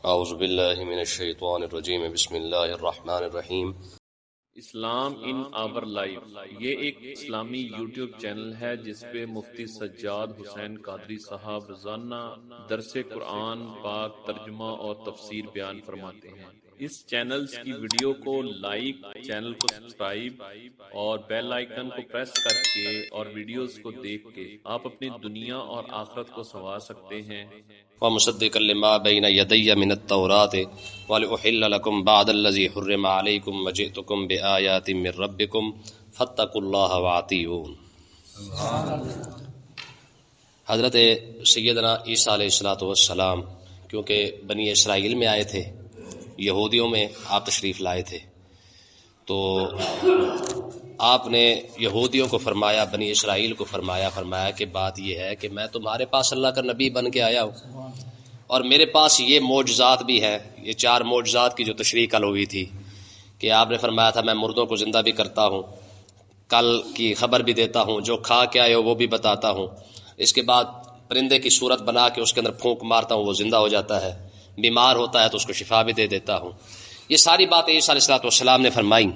اعوذ باللہ من الشیطان الرجیم بسم اللہ الرحمن الرحیم۔ اسلام ان آور لائف یہ ایک اسلامی یوٹیوب چینل ہے جس پہ مفتی سجاد حسین قادری صاحب روزانہ درس قرآن پاک ترجمہ اور تفسیر بیان فرماتے ہیں۔ اس چینل کی ویڈیو کو لائک، چینل کو سبسکرائب اور بیل آئیکن کو پریس کر کے اور ویڈیوز کو دیکھ کے آپ اپنی دنیا اور آخرت کو سنوار سکتے ہیں۔ ومصدقا لما بین یدی من التوراة ولأحل لکم بعد الذی حرم علیکم وجئتکم بآیات من ربکم فاتقوا اللہ واطیعون۔ حضرت سیدنا عیسیٰ علیہ السلام کیونکہ بنی اسرائیل میں آئے تھے، یہودیوں میں آپ تشریف لائے تھے، تو آپ نے یہودیوں کو فرمایا، بنی اسرائیل کو فرمایا کہ بات یہ ہے کہ میں تمہارے پاس اللہ کا نبی بن کے آیا ہوں، اور میرے پاس یہ معجزات بھی ہیں، یہ 4 معجزات کی جو تشریح کل ہوئی تھی کہ آپ نے فرمایا تھا میں مردوں کو زندہ بھی کرتا ہوں، کل کی خبر بھی دیتا ہوں، جو کھا کے آئے ہو وہ بھی بتاتا ہوں، اس کے بعد پرندے کی صورت بنا کے اس کے اندر پھونک مارتا ہوں، وہ زندہ ہو جاتا ہے، بیمار ہوتا ہے تو اس کو شفا بھی دے دیتا ہوں۔ یہ ساری باتیں عیسیٰ علیہ السلام نے فرمائی۔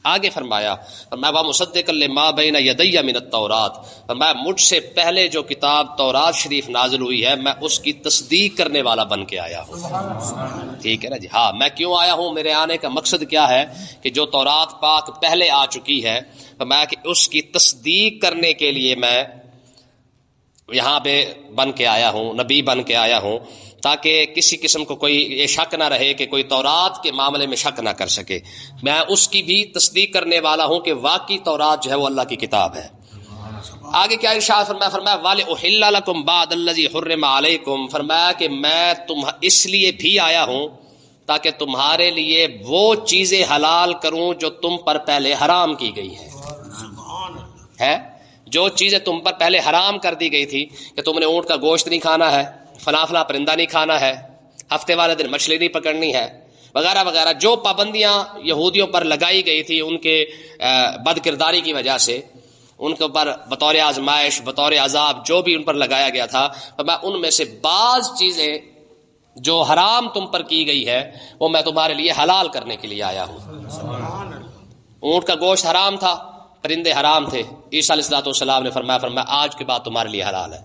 آگے فرمایا وَمُصَدِّقًا لِمَا بَيْنَ يَدَيَّ مِنَ التَّوْرَاةِ، فرمایا مجھ سے پہلے جو کتاب تورات شریف نازل ہوئی ہے میں اس کی تصدیق کرنے والا بن کے آیا ہوں۔ ٹھیک ہے نا جی؟ ہاں، میں کیوں آیا ہوں، میرے آنے کا مقصد کیا ہے کہ جو تورات پاک پہلے آ چکی ہے فرمایا کہ اس کی تصدیق کرنے کے لیے میں یہاں پہ بن کے آیا ہوں، نبی بن کے آیا ہوں، تاکہ کسی قسم کو کوئی یہ شک نہ رہے کہ کوئی تورات کے معاملے میں شک نہ کر سکے۔ میں اس کی بھی تصدیق کرنے والا ہوں کہ واقعی تورات جو ہے وہ اللہ کی کتاب ہے۔ آگے کیا ارشاد فرمایا وَلِأُحِلَّ لَكُمْ بَعْدَ الَّذِي حُرِّمَ عَلَيْكُمْ، فرمایا کہ میں اس لیے بھی آیا ہوں تاکہ تمہارے لیے وہ چیزیں حلال کروں جو تم پر پہلے حرام کی گئی ہے۔ جو چیزیں تم پر پہلے حرام کر دی گئی تھی کہ تم نے اونٹ کا گوشت نہیں کھانا ہے، فلاں فلاں پرندہ نہیں کھانا ہے، ہفتے والے دن مچھلی نہیں پکڑنی ہے، وغیرہ وغیرہ، جو پابندیاں یہودیوں پر لگائی گئی تھی ان کے بد کرداری کی وجہ سے، ان کے اوپر بطور آزمائش، بطور عذاب جو بھی ان پر لگایا گیا تھا، تو میں ان میں سے بعض چیزیں جو حرام تم پر کی گئی ہے وہ میں تمہارے لیے حلال کرنے کے لیے آیا ہوں۔ اونٹ کا گوشت حرام تھا، پرندے حرام تھے، عیسیٰ علیہ السلام نے فرمایا آج کے بعد تمہارے لیے حلال ہے۔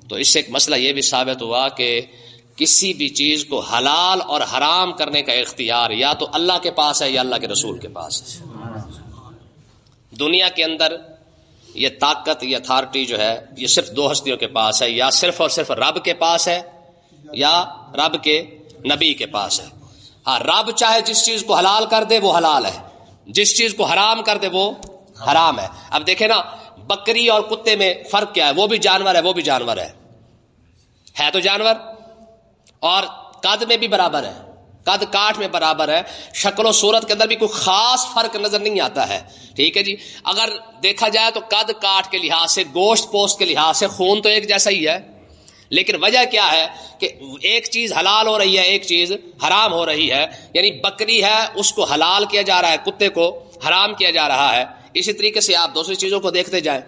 تو اس سے ایک مسئلہ یہ بھی ثابت ہوا کہ کسی بھی چیز کو حلال اور حرام کرنے کا اختیار یا تو اللہ کے پاس ہے یا اللہ کے رسول کے پاس ہے۔ دنیا کے اندر یہ طاقت، یہ اتھارٹی جو ہے یہ صرف 2 ہستیوں کے پاس ہے، یا صرف اور صرف رب کے پاس ہے یا رب کے نبی کے پاس ہے۔ ہاں، رب چاہے جس چیز کو حلال کر دے وہ حلال ہے، جس چیز کو حرام کر دے وہ حرام ہے۔ اب دیکھیں نا، بکری اور کتے میں فرق کیا ہے؟ وہ بھی جانور ہے، وہ بھی جانور ہے تو جانور، اور قد میں بھی برابر ہے، قد کاٹ میں برابر ہے، شکل و صورت کے اندر بھی کوئی خاص فرق نظر نہیں آتا ہے۔ ٹھیک ہے جی؟ اگر دیکھا جائے تو قد کاٹ کے لحاظ سے، گوشت پوست کے لحاظ سے خون تو ایک جیسا ہی ہے، لیکن وجہ کیا ہے کہ ایک چیز حلال ہو رہی ہے، ایک چیز حرام ہو رہی ہے۔ یعنی بکری ہے اس کو حلال کیا جا رہا ہے، کتے کو حرام کیا جا رہا ہے۔ اسی طریقے سے آپ دوسری چیزوں کو دیکھتے جائیں،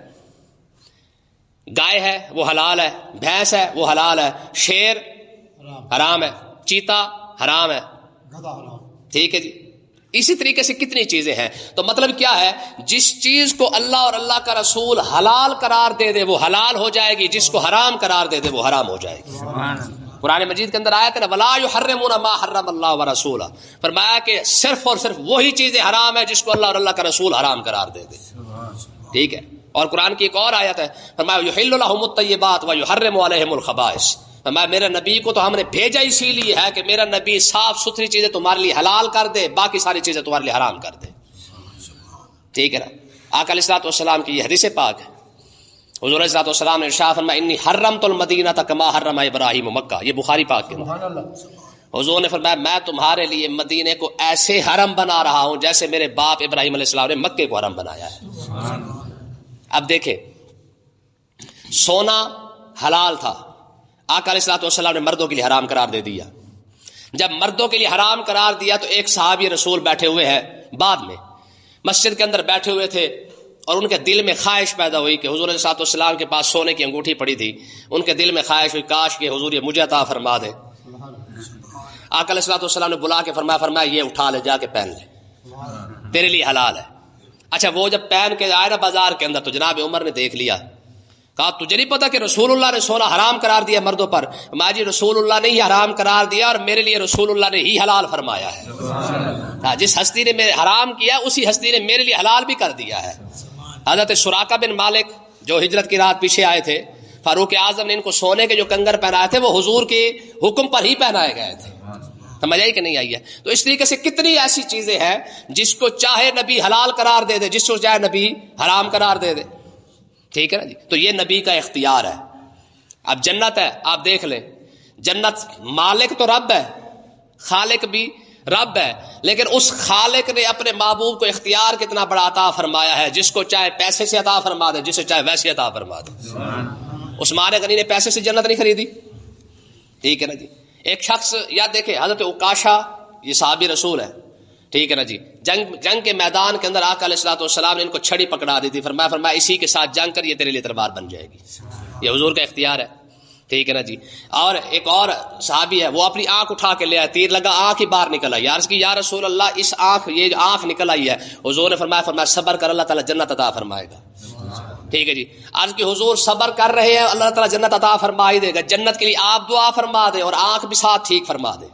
گائے ہے وہ حلال ہے، بھینس ہے وہ حلال ہے، شیر حرام ہے، چیتا حرام ہے۔ ٹھیک ہے جی؟ اسی طریقے سے کتنی چیزیں ہیں۔ تو مطلب کیا ہے؟ جس چیز کو اللہ اور اللہ کا رسول حلال قرار دے دے وہ حلال ہو جائے گی، جس کو حرام قرار دے دے وہ حرام ہو جائے گی۔ قرآن مجید کے اندر آیت ہے نا وَلَا يُحَرِّمُونَ مَا حَرَّمَ اللَّهُ وَرَسُولُهُ، فرمایا کہ صرف اور صرف وہی چیزیں حرام ہے جس کو اللہ اور اللہ کا رسول حرام قرار دے دے۔ ٹھیک ہے؟ اور قرآن کی ایک اور آیت ہے، فرمایا يُحِلُّ لَهُمُ الطَّيِّبَاتُ وَيُحَرِّمُ عَلَيْهِمُ الْخَبَائِثَ، فرمایا میرے نبی کو تو ہم نے بھیجا اسی لیے ہے کہ میرا نبی صاف ستھری چیزیں تمہارے لیے حلال کر دے، باقی ساری چیزیں تمہارے لیے حرام کر دے۔ ٹھیک ہے نا؟ آقا علیہ السلام کی یہ حدیث پاک ہے، حضور علیہ السلام نے ارشاد فرمایا انی حرمت المدینہ کما حرم ابراہیم مکہ، یہ بخاری پاک کے اندر حضور نے فرمایا میں تمہارے لیے مدینے کو ایسے حرم بنا رہا ہوں جیسے میرے باپ ابراہیم علیہ السلام نے مکے کو حرم بنایا ہے۔ اب دیکھیں، سونا حلال تھا، آقا علیہ السلام نے مردوں کے لیے حرام قرار دے دیا۔ جب مردوں کے لیے حرام قرار دیا تو ایک صحابی رسول بیٹھے ہوئے ہیں، بعد میں مسجد کے اندر بیٹھے ہوئے تھے، اور ان کے دل میں خواہش پیدا ہوئی کہ حضور علیہ السلام کے پاس سونے کی انگوٹھی پڑی تھی، ان کے دل میں خواہش ہوئی کاش کہ حضور یہ مجھے عطا فرما دے۔ آقا علیہ الصلوۃ والسلام نے بلا کے فرمایا یہ اٹھا لے، جا کے پہن لے، تیرے لیے حلال ہے۔ اچھا وہ جب پہن کے آئے نا بازار کے اندر تو جناب عمر نے دیکھ لیا، کہا تجھے نہیں پتا کہ رسول اللہ نے سونا حرام قرار دیا مردوں پر؟ ماں جی رسول اللہ نے ہی حرام قرار دیا اور میرے لیے رسول اللہ نے ہی حلال فرمایا ہے۔ جس ہستی نے میرے حرام کیا اسی ہستی نے میرے لیے حلال بھی کر دیا ہے۔ حضرت سراقہ بن مالک جو ہجرت کی رات پیچھے آئے تھے، فاروق اعظم نے ان کو سونے کے جو کنگر پہنائے تھے وہ حضور کے حکم پر ہی پہنائے گئے تھے۔ سمجھ آئی کہ نہیں آئی ہے؟ تو اس طریقے سے کتنی ایسی چیزیں ہیں جس کو چاہے نبی حلال قرار دے دے، جس کو چاہے نبی حرام قرار دے دے، ٹھیک ہے نا جی؟ تو یہ نبی کا اختیار ہے۔ اب جنت ہے، آپ دیکھ لیں، جنت مالک تو رب ہے، خالق بھی رب ہے، لیکن اس خالق نے اپنے محبوب کو اختیار کتنا بڑا عطا فرمایا ہے، جس کو چاہے پیسے سے عطا فرما دے، جسے چاہے ویسے عطا فرما دے۔ عثمان غنی نے پیسے سے جنت نہیں خریدی، ٹھیک ہے نا جی؟ ایک شخص یاد دیکھے، حضرت عکاشہ یہ صحابی رسول ہے، ٹھیک ہے نا جی؟ جنگ کے میدان کے اندر آقا علیہ الصلوۃ والسلام نے ان کو چھڑی پکڑا دی تھی، فرمایا اسی کے ساتھ جنگ کر، یہ تیرے لیے تلوار بن جائے گی۔ یہ حضور کا اختیار ہے، ٹھیک ہے نا جی؟ اور ایک اور صحابی ہے، وہ اپنی آنکھ اٹھا کے لے آیا، تیر لگا آنکھ ہی باہر نکل آئی، عرض کی یا رسول اللہ اس آنکھ، یہ آنکھ نکل آئی ہے، حضور نے فرمایا صبر کر، اللہ تعالیٰ جنت عطا فرمائے گا، ٹھیک ہے جی؟ عرض کی حضور صبر کر رہے ہیں، اللہ تعالیٰ جنت عطا فرما ہی دے گا، جنت کے لیے آپ دعا فرما دیں اور آنکھ بھی ساتھ ٹھیک فرما دے۔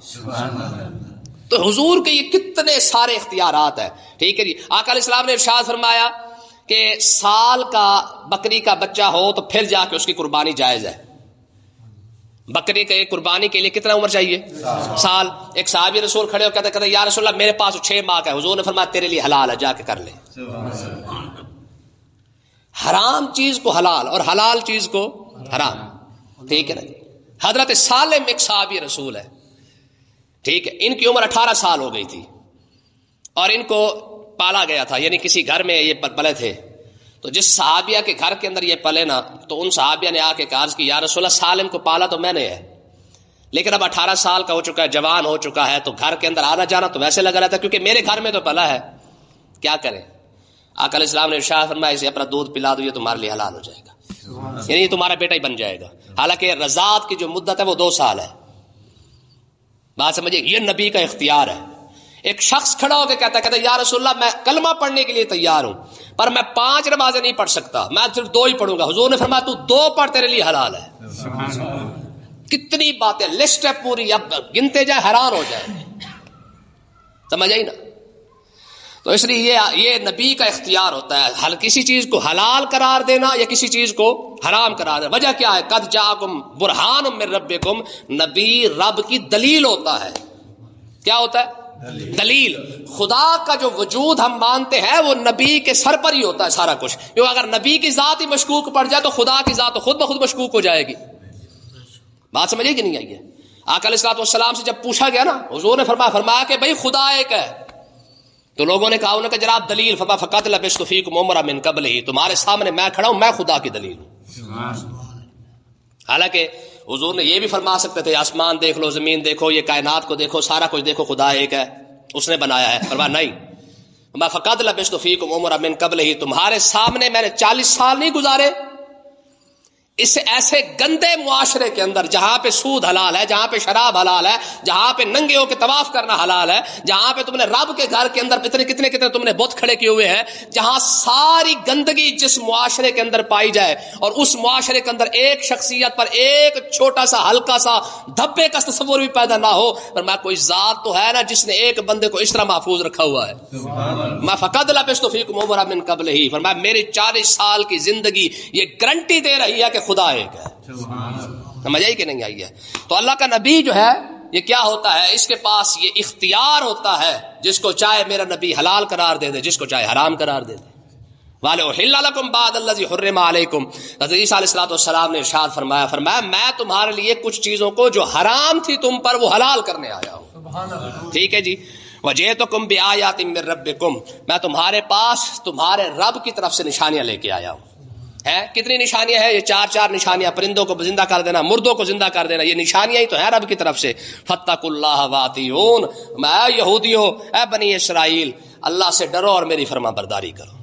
تو حضور کے یہ کتنے سارے اختیارات ہیں، ٹھیک ہے جی؟ آقا علیہ السلام نے ارشاد فرمایا کہ سال کا بکری کا بچہ ہو تو پھر جا کے اس کی قربانی جائز ہے۔ بکری کے قربانی کے لیے کتنا عمر چاہیے؟ سال۔ ایک صحابی رسول کھڑے ہو کہتے یا رسول اللہ میرے پاس 6 ماہ کا ہے، حضور نے فرمایا تیرے لیے حلال ہے، جا کے کر لے۔ حرام چیز کو حلال اور حلال چیز کو حرام، ٹھیک ہے نا؟ حضرت سالم ایک صحابی رسول ہے، ٹھیک ہے؟ ان کی عمر 18 سال ہو گئی تھی اور ان کو پالا گیا تھا، یعنی کسی گھر میں یہ پلے تھے۔ تو جس صحابیہ کے گھر کے اندر یہ پلے نا، تو ان صحابیہ نے آ کے عرض کی یا رسول اللہ سالم کو پالا تو میں نے ہے، لیکن اب 18 سال کا ہو چکا ہے، جوان ہو چکا ہے، تو گھر کے اندر آنا جانا تو ویسے لگا رہتا ہے کیونکہ میرے گھر میں تو پلا ہے، کیا کریں؟ آقا علیہ السلام نے ارشاد فرمایا اسے اپنا دودھ پلا دو، یہ تمہارے لیے حلال ہو جائے گا، یعنی یہ تمہارا بیٹا ہی بن جائے گا۔ حالانکہ رضاعت کی جو مدت ہے وہ 2 سال ہے۔ بات سمجھے؟ یہ نبی کا اختیار ہے۔ ایک شخص کھڑا ہو کے کہتا ہے یا رسول اللہ میں کلمہ پڑھنے کے لیے تیار ہوں پر میں 5 نمازیں نہیں پڑھ سکتا، میں صرف 2 ہی پڑھوں گا۔ حضور نے فرمایا تو 2 پڑھ، تیرے لیے حلال ہے۔ کتنی باتیں، لسٹ ہے پوری، اب گنتے جائے حیران ہو جائے، سمجھ آئی نا؟ تو اس لیے یہ نبی کا اختیار ہوتا ہے، ہر کسی چیز کو حلال قرار دینا یا کسی چیز کو حرام قرار دینا۔ وجہ کیا ہے؟ قد جاءکم برہان من ربکم، نبی رب کی دلیل ہوتا ہے۔ کیا ہوتا ہے؟ دلیل۔ خدا کا جو وجود ہم مانتے ہیں وہ نبی کے سر پر ہی ہوتا ہے سارا کچھ، کیوں اگر نبی کی ذات ہی مشکوک پڑ جائے تو خدا کی ذات تو خود بخود مشکوک ہو جائے گی۔ بات سمجھے کہ نہیں آئی ہے؟ آقا علیہ الصلوۃ والسلام سے جب پوچھا گیا نا، حضور نے فرمایا کہ بھائی خدا ایک ہے، تو لوگوں نے کہا انہوں نے کہا جناب دلیل، فقط لبثت فیکم عمرا من قبلہ، تمہارے سامنے میں کھڑا ہوں، میں خدا کی دلیل ہوں۔ حالانکہ حضور نے یہ بھی فرما سکتے تھے آسمان دیکھ لو، زمین دیکھو، یہ کائنات کو دیکھو، سارا کچھ دیکھو، خدا ایک ہے، اس نے بنایا ہے۔ فرمایا نہیں، میں فقط لبثت فیکم عمرا من قبلہ، تمہارے سامنے میں نے 40 سال نہیں گزارے اس ایسے گندے معاشرے کے اندر جہاں پہ سود حلال ہے، جہاں پہ شراب حلال ہے، جہاں پہ ننگے ہو کے طواف کرنا حلال ہے، جہاں پہ تم نے رب کے گھر کے اندر کتنے تم نے بت کھڑے کیے ہوئے ہیں، جہاں ساری گندگی جس معاشرے کے اندر پائی جائے اور اس معاشرے کے اندر ایک شخصیت پر ایک چھوٹا سا ہلکا سا دھبے کا تصور بھی پیدا نہ ہو، پر میں کوئی ذات تو ہے نا جس نے ایک بندے کو اس طرح محفوظ رکھا ہوا ہے۔ میں فقط لبثت فیکم عمرا من قبلہ، فرمایا میری 40 سال کی زندگی یہ گارنٹی دے رہی ہے کہ خدا ایک ہے۔ سمجھ آئی کہ نہیں آئی ہے؟ تو اللہ کا نبی جو ہے یہ کیا ہوتا ہے؟ اس کے پاس یہ اختیار ہوتا ہے، جس کو چاہے میرا نبی حلال قرار دے دے، جس کو چاہے حرام قرار دے دے۔ وَلِأُحِلَّ لَكُمْ بَعْضَ الَّذِي حُرِّمَ عَلَيْكُمْ، حضرت عیسیٰ علیہ السلام نے ارشاد فرمایا میں تمہارے لیے کچھ چیزوں کو جو حرام تھی تم پر وہ حلال کرنے آیا ہوں۔ ٹھیک ہے جی؟ وَجِئْتُكُمْ بِآيَاتٍ مِّن رَبِّكُمْ، میں تمہارے پاس تمہارے رب کی طرف سے نشانیاں لے کے آیا ہوں۔ ہے کتنی نشانیاں ہیں؟ یہ 4 نشانیاں، پرندوں کو زندہ کر دینا، مردوں کو زندہ کر دینا، یہ نشانیاں ہی تو ہیں رب کی طرف سے۔ فَاتَّقُوا اللَّهَ وَأَطِیعُونِ، اے یہودیو، اے بنی اسرائیل، اللہ سے ڈرو اور میری فرما برداری کرو۔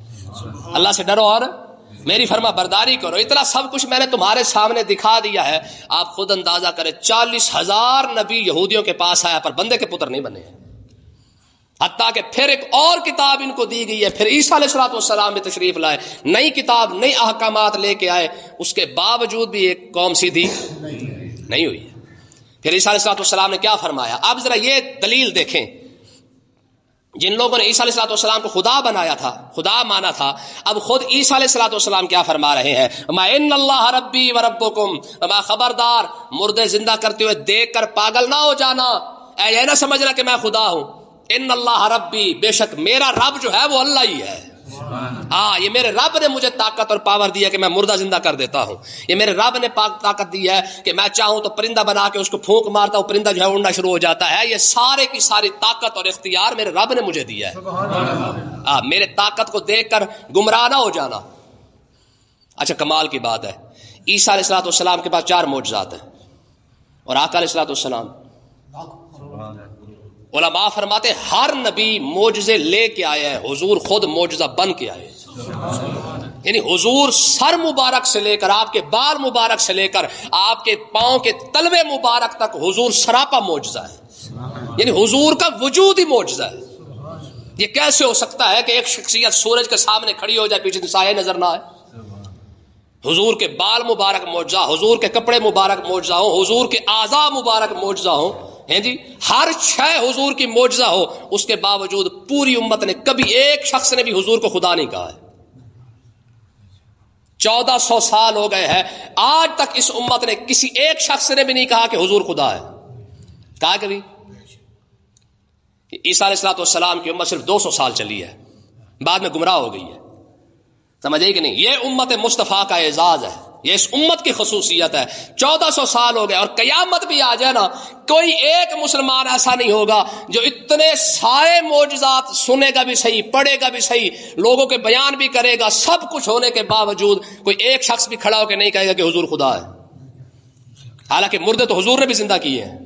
اللہ سے ڈرو اور میری فرما برداری کرو، اتنا سب کچھ میں نے تمہارے سامنے دکھا دیا ہے. آپ خود اندازہ کریں 40,000 نبی یہودیوں کے پاس آیا پر بندے کے پتر نہیں بنے ہیں. حتیٰ کہ پھر ایک اور کتاب ان کو دی گئی ہے، پھر عیسیٰ علیہ الصلوۃ والسلام بھی تشریف لائے، نئی کتاب نئی احکامات لے کے آئے، اس کے باوجود بھی ایک قوم سیدھی نہیں ہوئی ہے. پھر عیسیٰ علیہ الصلوۃ والسلام نے کیا فرمایا؟ اب ذرا یہ دلیل دیکھیں. جن لوگوں نے عیسیٰ علیہ الصلوۃ والسلام کو خدا بنایا تھا، خدا مانا تھا، اب خود عیسیٰ علیہ الصلوۃ والسلام کیا فرما رہے ہیں؟ ما ان اللہ ربی و ربکم، خبردار مردے زندہ کرتے ہوئے دیکھ کر پاگل نہ ہو جانا، اے یہ نہ سمجھنا کہ میں خدا ہوں. ان اللہ ربی، بے شک میرا رب جو ہے وہ اللہ ہی ہے. ہاں، یہ میرے رب نے مجھے طاقت اور پاور دی ہے کہ میں مردہ زندہ کر دیتا ہوں. یہ میرے رب نے طاقت دی ہے کہ میں چاہوں تو پرندہ بنا کے اس کو پھونک مارتا ہوں، پرندہ جو ہے اڑنا شروع ہو جاتا ہے. یہ سارے کی ساری طاقت اور اختیار میرے رب نے مجھے دیا ہے. میرے طاقت کو دیکھ کر گمراہ نہ ہو جانا. اچھا، کمال کی بات ہے، عیسیٰ علیہ الصلوۃ والسلام کے پاس 4 معجزات ہیں اور آقا علیہ الصلوۃ والسلام، علماء فرماتے ہر نبی معجزے لے کے آئے ہیں، حضور خود معجزہ بن کے آئے. یعنی حضور سر مبارک سے لے کر آپ کے بال مبارک سے لے کر آپ کے پاؤں کے تلوے مبارک تک حضور سراپا معجزہ ہے. یعنی حضور کا وجود ہی معجزہ ہے. یہ کیسے ہو سکتا ہے کہ ایک شخصیت سورج کے سامنے کھڑی ہو جائے، پیچھے سایہ نظر نہ آئے؟ حضور کے بال مبارک معجزہ، حضور کے کپڑے مبارک معجزہ ہو، حضور کے اعضاء مبارک معجزہ ہو، ہیں جی، ہر شے حضور کی معجزہ ہو. اس کے باوجود پوری امت نے کبھی ایک شخص نے بھی حضور کو خدا نہیں کہا ہے. 1400 سال ہو گئے ہیں، آج تک اس امت نے کسی ایک شخص نے بھی نہیں کہا کہ حضور خدا ہے. کہا کبھی؟ عیسیٰ علیہ الصلوۃ والسلام کی امت صرف 200 سال چلی ہے، بعد میں گمراہ ہو گئی ہے. سمجھ آئی کہ نہیں؟ یہ امت مصطفیٰ کا اعزاز ہے، یہ اس امت کی خصوصیت ہے. 1400 سال ہو گئے اور قیامت بھی آ جائے نا، کوئی ایک مسلمان ایسا نہیں ہوگا جو اتنے سارے معجزات سنے گا بھی صحیح، پڑھے گا بھی صحیح، لوگوں کے بیان بھی کرے گا، سب کچھ ہونے کے باوجود کوئی ایک شخص بھی کھڑا ہو کے نہیں کہے گا کہ حضور خدا ہے. حالانکہ مردے تو حضور نے بھی زندہ کیے ہیں،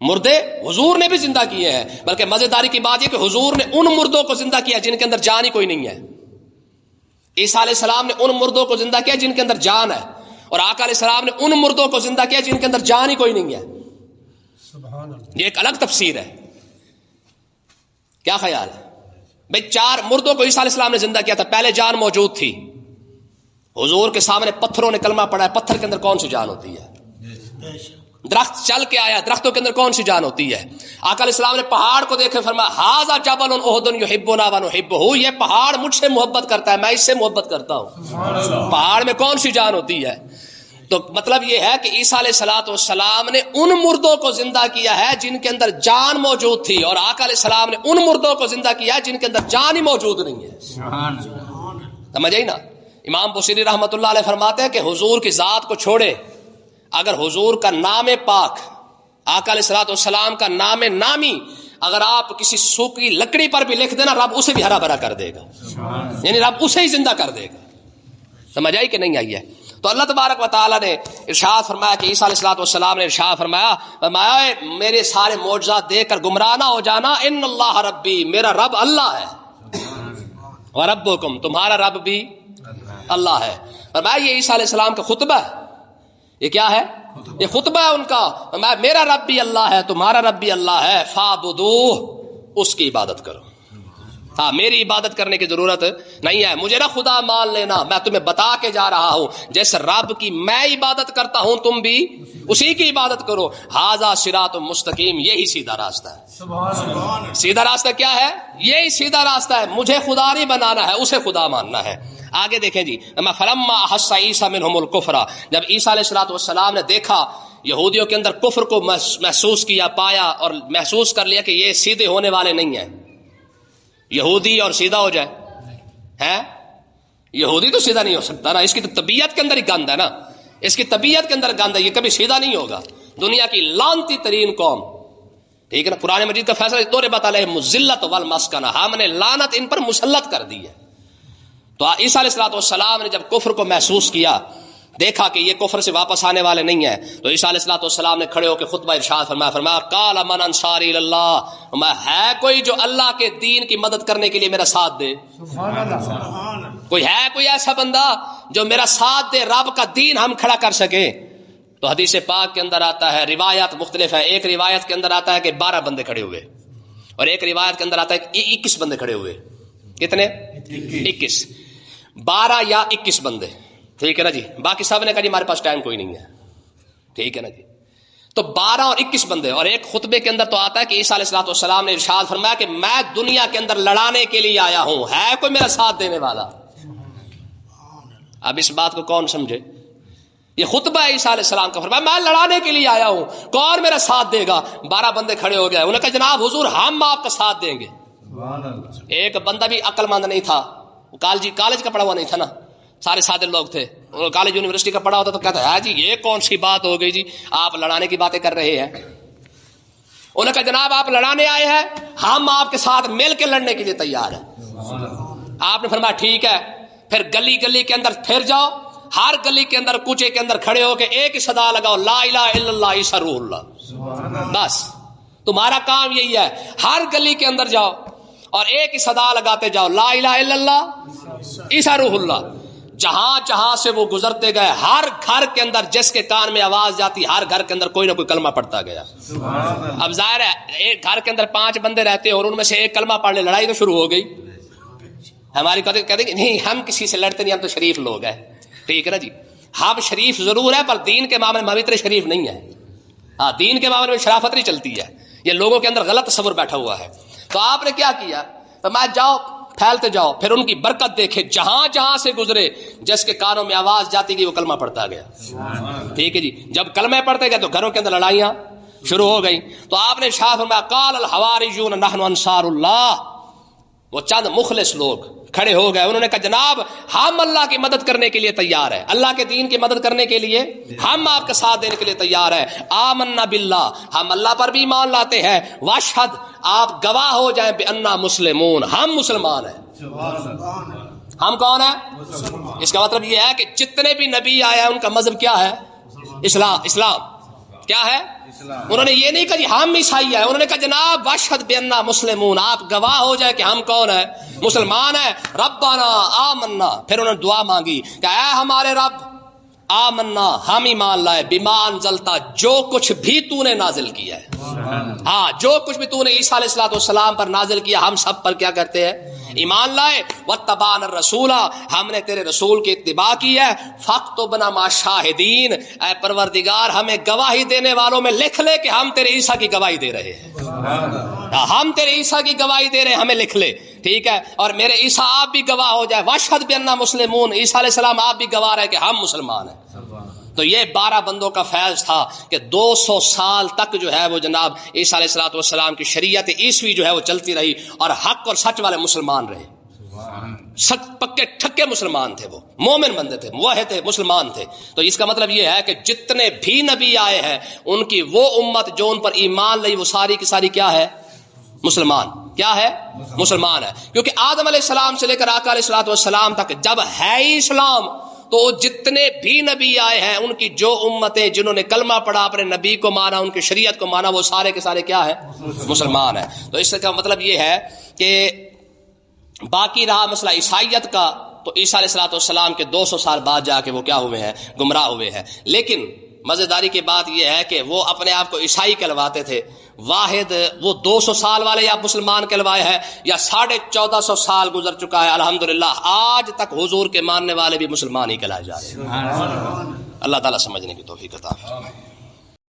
مردے حضور نے بھی زندہ کیے ہیں. بلکہ مزیداری کی بات یہ کہ حضور نے ان مردوں کو زندہ کیا جن کے اندر جان ہی کوئی نہیں ہے. عیسیٰ علیہ السلام نے ان مردوں کو زندہ کیا جن کے اندر جان ہے، اور آقا علیہ السلام نے ان مردوں کو زندہ کیا جن کے اندر جان ہی کوئی نہیں ہے. یہ ایک الگ تفسیر ہے. کیا خیال ہے بھئی؟ 4 مردوں کو عیسیٰ علیہ السلام نے زندہ کیا تھا، پہلے جان موجود تھی. حضور کے سامنے پتھروں نے کلمہ پڑھا ہے، پتھر کے اندر کون سی جان ہوتی ہے؟ درخت چل کے آیا، درختوں کے اندر کون سی جان ہوتی ہے؟ آقا علیہ السلام نے پہاڑ کو دیکھے فرمایا ھذا جبل احد یحبنا ونحبہ، یہ پہاڑ مجھ سے محبت کرتا ہے، میں اس سے محبت کرتا ہوں. پہاڑ میں کون سی جان ہوتی ہے؟ تو مطلب یہ ہے کہ عیسیٰ علیہ الصلوۃ والسلام نے ان مردوں کو زندہ کیا ہے جن کے اندر جان موجود تھی، اور آقا علیہ السلام نے ان مردوں کو زندہ کیا ہے جن کے اندر جان ہی موجود نہیں ہے. سمجھ آئی نا؟ امام بصیری رحمۃ اللہ علیہ فرماتے ہیں کہ حضور کی ذات کو چھوڑے، اگر حضور کا نام پاک، آقا علیہ الصلوۃ والسلام کا نام نامی اگر آپ کسی سوکھی لکڑی پر بھی لکھ دینا، رب اسے بھی ہرا بھرا کر دے گا. یعنی رب اسے ہی زندہ کر دے گا. سمجھ آئی کہ نہیں آئی ہے؟ تو اللہ تبارک و تعالیٰ نے ارشاد فرمایا کہ عیسیٰ علیہ الصلوۃ والسلام نے ارشاد فرمایا میرے سارے معجزات دیکھ کر گمراہ نہ ہو جانا. ان اللہ ربی، میرا رب اللہ ہے، وربکم، تمہارا رب بھی اللہ ہے. فرمایا یہ عیسیٰ علیہ السلام کا خطبہ ہے. یہ کیا ہے؟ یہ خطبہ ہے ان کا. میرا رب بھی اللہ ہے، تمہارا رب بھی اللہ ہے، فاعبدوہ، اس کی عبادت کرو. ہاں، میری عبادت کرنے کی ضرورت نہیں ہے، مجھے نہ خدا مان لینا، میں تمہیں بتا کے جا رہا ہوں جیسے رب کی میں عبادت کرتا ہوں تم بھی اسی کی عبادت کرو. ھذا صراط مستقیم، یہی سیدھا راستہ ہے. سیدھا راستہ کیا ہے؟ یہی سیدھا راستہ ہے. مجھے خدا نہیں بنانا ہے، اسے خدا ماننا ہے. آگے دیکھیں جی، فلما احس عیسیٰ منہم الکفر، جب عیسیٰ علیہ الصلوۃ والسلام نے دیکھا یہودیوں کے اندر کفر کو محسوس کیا، پایا اور محسوس کر لیا کہ یہ سیدھے ہونے والے نہیں ہیں. یہودی اور سیدھا ہو جائے ہیں؟ یہودی تو سیدھا نہیں ہو سکتا نا، اس کی تو طبیعت کے اندر ہی گند ہے نا، اس کی طبیعت کے اندر گند ہے، یہ کبھی سیدھا نہیں ہوگا. دنیا کی لعنتی ترین قوم، ٹھیک ہے نا؟ قرآن مجید کا فیصلہ ضربت علیہم الذلۃ والمسکنہ، ہم نے لعنت ان پر مسلط کر دی ہے. تو عیسیٰ علیہ الصلوۃ والسلام نے جب کفر کو محسوس کیا، دیکھا کہ یہ کفر سے واپس آنے والے نہیں ہیں، تو عیسیٰ علیہ الصلوۃ والسلام نے کھڑے ہو کے خطبہ ارشاد فرمایا قال من انصاری اللہ، میں ہے کوئی جو اللہ کے دین کی مدد کرنے کے لیے میرا ساتھ دے. کوئی ہے کوئی ایسا بندہ جو میرا ساتھ دے، رب کا دین ہم کھڑا کر سکے؟ تو حدیث پاک کے اندر آتا ہے، روایات مختلف ہے، ایک روایت کے اندر آتا ہے کہ 12 بندے کھڑے ہوئے، اور ایک روایت کے اندر آتا ہے کہ 21 بندے کھڑے ہوئے. کتنے؟ 21. 12 یا 21 بندے. ٹھیک ہے نا جی. باقی سب نے کہا جی ہمارے پاس ٹائم کوئی نہیں ہے. ٹھیک ہے نا جی. تو 12 اور 21 بندے. اور ایک خطبے کے اندر تو آتا ہے کہ عیسیٰ علیہ السلام نے ارشاد فرمایا کہ میں دنیا کے اندر لڑانے کے لیے آیا ہوں، ہے کوئی میرا ساتھ دینے والا؟ اب اس بات کو کون سمجھے؟ یہ خطبہ ہے عیسیٰ علیہ السلام کا، فرمایا میں لڑانے کے لیے آیا ہوں، کون میرا ساتھ دے گا؟ 12 بندے کھڑے ہو گئے. انہوں نے کہا جناب حضور ہم آپ کا ساتھ دیں گے. ایک بندہ بھی عقل مند نہیں تھا، کالج کا پڑھا ہوا نہیں تھا نا، سارے سادے لوگ تھے. کالج یونیورسٹی کا پڑھا ہوتا تو کہتا ہے جی یہ کون سی بات ہو گئی جی، آپ لڑانے کی باتیں کر رہے ہیں. انہوں نے کہا جناب آپ لڑانے آئے ہیں، ہم آپ کے ساتھ مل کے لڑنے کے لیے تیار ہیں. آپ نے فرمایا ٹھیک ہے. پھر گلی گلی کے اندر پھر جاؤ، ہر گلی کے اندر کوچے کے اندر کھڑے ہو کے ایک ہی صدا لگاؤ، لا الہ الا اللہ عیسیٰ روح اللہ. بس تمہارا کام یہی ہے، ہر گلی کے اندر جاؤ اور ایک ہی صدا لگاتے جاؤ، لا الہ الا اللہ عیسیٰ روح اللہ. جہاں جہاں سے وہ گزرتے گئے، ہر گھر کے اندر جس کے کان میں آواز جاتی، ہر گھر کے اندر کوئی نہ کوئی کلمہ پڑھتا گیا. اب ظاہر ہے ایک گھر کے اندر 5 بندے رہتے اور ان میں سے ایک کلمہ پڑھ لے، لڑائی تو شروع ہو گئی. ہماری کہتے ہیں نہیں ہم کسی سے لڑتے نہیں، ہم تو شریف لوگ ہیں. ٹھیک ہے نا جی. ہم شریف ضرور ہے پر دین کے معاملے میں اتنے شریف نہیں ہے. ہاں دین کے معاملے میں شرافت نہیں چلتی ہے. یہ لوگوں کے اندر غلط تصور بیٹھا ہوا ہے. تو آپ نے کیا کیا؟ تو میں جاؤ پھیلتے جاؤ، پھر ان کی برکت دیکھے، جہاں جہاں سے گزرے جس کے کانوں میں آواز جاتی گئی وہ کلمہ پڑھتا گیا. ٹھیک ہے جی. جب کلمہ پڑھتے گئے تو گھروں کے اندر لڑائیاں شروع ہو گئی. تو آپ نے ارشاد فرمایا قال الحواریون نحن انصار اللہ. وہ چند مخلص لوگ کھڑے ہو گئے، انہوں نے کہا جناب ہم اللہ کی مدد کرنے کے لیے تیار ہیں، اللہ کے دین کی مدد کرنے کے لیے ہم آپ کا ساتھ دینے کے لیے تیار ہیں. آمنا باللہ، ہم اللہ پر بھی ایمان لاتے ہیں. واشہد، آپ گواہ ہو جائیں بأننا مسلمون، ہم مسلمان ہیں. ہم کون ہیں؟ اس کا مطلب یہ ہے کہ جتنے بھی نبی آئے ہیں ان کا مذہب کیا ہے؟ اسلام. کیا ہے؟ انہوں نے یہ نہیں کہا جی ہم عیسائی ہیں، انہوں نے کہا جناب واشہد بأننا مسلمون، آپ گواہ ہو جائے کہ ہم کون ہیں؟ مسلمان ہیں. ربنا آمنا، پھر انہوں نے دعا مانگی کہ اے ہمارے رب، آمنا ہم ایمان لائے، بما انزلتا، جو کچھ بھی تو نے نازل کیا ہے. ہاں جو کچھ بھی تو نے عیسیٰ علیہ السلام پر نازل کیا ہم سب پر کیا کرتے ہیں؟ ایمان لائے. واتبعنا الرسول، ہم نے تیرے رسول کی اتباع کی ہے. فاکتبنا مع الشاہدین، اے پروردگار ہمیں گواہی دینے والوں میں لکھ لے کہ ہم تیرے عیسیٰ کی گواہی دے رہے ہیں. ہم تیرے عیسیٰ کی گواہی دے رہے ہیں، ہمیں لکھ لے. ٹھیک ہے. اور میرے عیسیٰ آپ بھی گواہ ہو جائے. واشہد بأننا مسلمون، عیسیٰ علیہ السلام آپ بھی گواہ رہے کہ ہم مسلمان ہیں. تو یہ 12 بندوں کا فیض تھا کہ 200 سال تک جو ہے وہ جناب عیسیٰ علیہ السلام کی شریعت عیسوی جو ہے وہ چلتی رہی، اور حق اور سچ والے مسلمان رہے. سچ پکے ٹھکے مسلمان تھے، وہ مومن بندے تھے، موحد تھے، مسلمان تھے. تو اس کا مطلب یہ ہے کہ جتنے بھی نبی آئے ہیں ان کی وہ امت جو ان پر ایمان لائی وہ ساری کی ساری کیا ہے؟ مسلمان. کیا ہے؟ مسلمان ہے. کیونکہ آدم علیہ السلام سے لے کر آقا علیہ السلام تک جب ہے اسلام تو جتنے بھی نبی آئے ہیں ان کی جو امتیں جنہوں نے کلمہ پڑھا، اپنے نبی کو مانا، ان کی شریعت کو مانا، وہ سارے کے سارے کیا ہے؟ مسلمان ہیں. تو اس کا مطلب یہ ہے کہ باقی رہا مسئلہ عیسائیت کا، تو عیسیٰ علیہ السلام کے 200 سال بعد جا کے وہ کیا ہوئے ہیں؟ گمراہ ہوئے ہیں. لیکن مزیداری کی بات یہ ہے کہ وہ اپنے آپ کو عیسائی کہلواتے تھے. واحد وہ 200 سال والے یا مسلمان کہلوائے ہیں یا 1450 سال گزر چکا ہے، الحمدللہ آج تک حضور کے ماننے والے بھی مسلمان ہی کہلائے جا رہے ہیں. اللہ تعالیٰ سمجھنے کی توفیق عطا فرمائے.